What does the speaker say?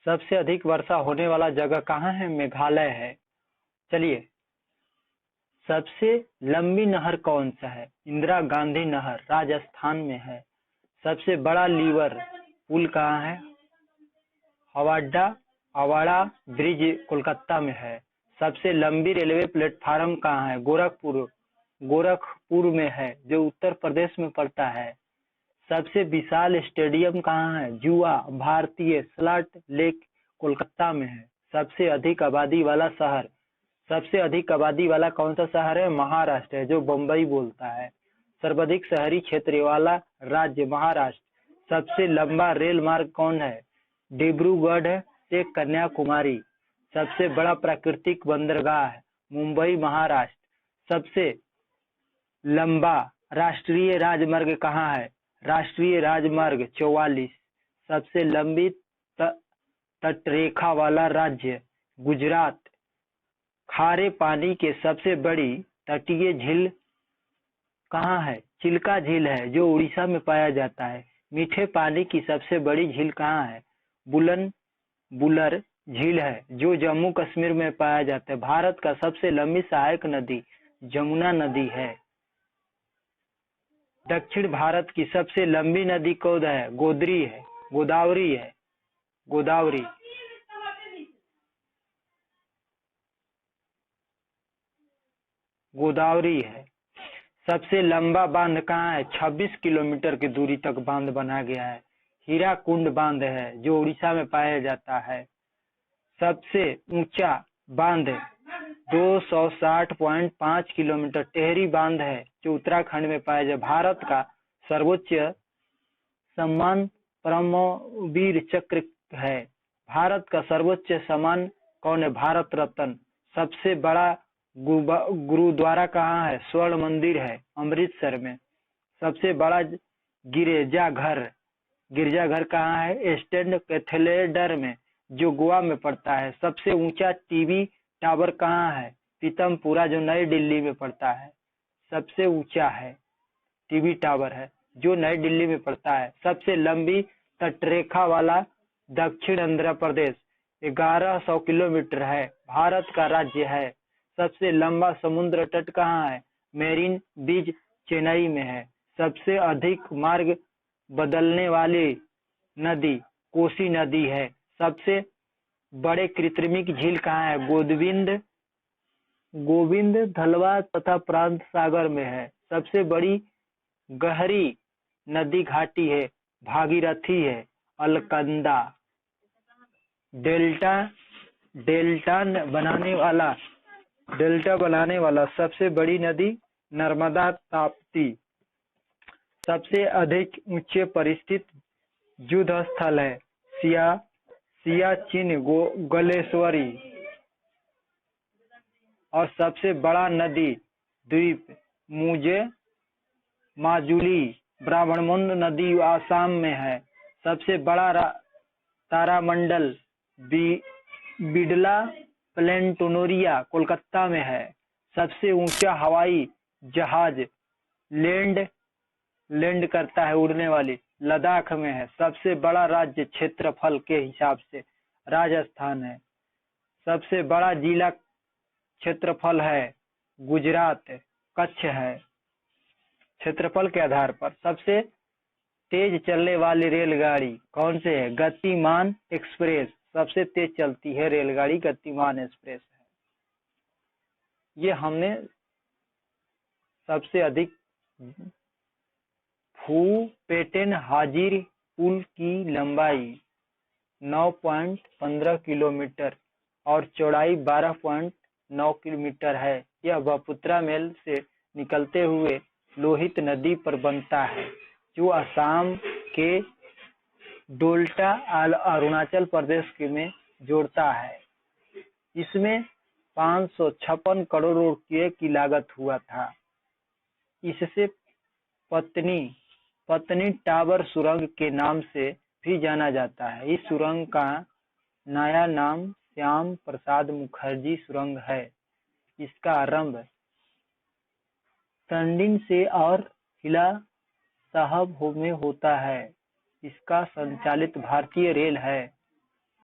सबसे अधिक वर्षा होने वाला जगह कहाँ है? मेघालय है। चलिए, सबसे लंबी नहर कौन सा है? इंदिरा गांधी नहर, राजस्थान में है। सबसे बड़ा लीवर पुल कहाँ है? अवाड़ा ब्रिज, कोलकाता में है। सबसे लंबी रेलवे प्लेटफार्म कहाँ है? गोरखपुर में है, जो उत्तर प्रदेश में पड़ता है। सबसे विशाल स्टेडियम कहाँ है? जुआ भारतीय सल्ट लेक, कोलकाता में है। सबसे अधिक आबादी वाला कौन सा शहर है? महाराष्ट्र है, जो बम्बई बोलता है। सर्वाधिक शहरी क्षेत्र वाला राज्य महाराष्ट्र। सबसे लंबा रेल मार्ग कौन है? डिब्रूगढ़ से कन्याकुमारी। सबसे बड़ा प्राकृतिक बंदरगाह है मुंबई, महाराष्ट्र। सबसे लंबा राष्ट्रीय राजमार्ग कहाँ है? राष्ट्रीय राजमार्ग 44। सबसे लंबी तटरेखा वाला राज्य गुजरात। खारे पानी के सबसे बड़ी तटीय झील कहाँ है? चिल्का झील है, जो उड़ीसा में पाया जाता है। मीठे पानी की सबसे बड़ी झील कहाँ है? बुलर झील है, जो जम्मू कश्मीर में पाया जाता है। भारत का सबसे लंबी सहायक नदी जमुना नदी है। दक्षिण भारत की सबसे लंबी नदी कौन है? गोदावरी है। गोदावरी है। सबसे लंबा बांध कहाँ है? 26 किलोमीटर की दूरी तक बांध बना गया है। हीराकुंड बांध है, जो उड़ीसा में पाया जाता है। सबसे ऊंचा बांध 260.5 किलोमीटर टेहरी बांध है, जो उत्तराखंड में पाया जाता है। भारत का सर्वोच्च सम्मान परमवीर चक्र है। भारत का सर्वोच्च सम्मान कौन है? भारत रत्न। सबसे बड़ा गुरुद्वारा कहाँ है? स्वर्ण मंदिर है, अमृतसर में। सबसे बड़ा गिरजाघर कहाँ है? स्टैंड कैथेड्रल में, जो गोवा में पड़ता है। सबसे ऊंचा टीवी टावर कहाँ है? पीतमपुरा, जो नई दिल्ली में पड़ता है। सबसे ऊंचा है टीवी टावर है, जो नई दिल्ली में पड़ता है। सबसे लंबी तटरेखा वाला दक्षिण आंध्र प्रदेश 1100 किलोमीटर है, भारत का राज्य है। सबसे लंबा समुद्र तट कहाँ है? मेरिन बीच, चेन्नई में है। सबसे अधिक मार्ग बदलने वाली नदी कोसी नदी है। सबसे बड़े कृत्रिमिक झील कहाँ है? गोविंद धलवा तथा प्रांत सागर में है। सबसे बड़ी गहरी नदी घाटी है, भागीरथी है, अलकनंदा। डेल्टा बनाने वाला सबसे बड़ी नदी नर्मदा, ताप्ती। सबसे अधिक ऊंचे परिस्थित युद्ध स्थल है सियाचिन ग्लेशियर। और सबसे बड़ा नदी द्वीप माजुली ब्रह्मपुत्र नदी आसाम में है। सबसे बड़ा तारामंडल बिड़ला प्लेनेटोरियम कोलकाता में है। सबसे ऊंचा हवाई जहाज लैंड करता है, उड़ने वाली, लद्दाख में है। सबसे बड़ा राज्य क्षेत्रफल के हिसाब से राजस्थान है। सबसे बड़ा जिला क्षेत्रफल है गुजरात, कच्छ है। क्षेत्रफल के आधार पर सबसे तेज चलने वाली रेलगाड़ी कौन से है? गतिमान एक्सप्रेस। सबसे तेज चलती है रेलगाड़ी गतिमान एक्सप्रेस है। ये हमने सबसे अधिक फूपेटेन हाजिर पुल की लंबाई 9.15 किलोमीटर और चौड़ाई 12.9 किलोमीटर है। यह ब्रह्मपुत्र मेल से निकलते हुए लोहित नदी पर बनता है, जो असम के डोल्टा अरुणाचल प्रदेश में जोड़ता है। इसमें 556 करोड़ रुपये की लागत हुआ था। इससे पत्नी टावर सुरंग के नाम से भी जाना जाता है। इस सुरंग का नया नाम श्याम प्रसाद मुखर्जी सुरंग है। इसका आरंभ तंडिन से और किला साहब में होता है। इसका संचालित भारतीय रेल है।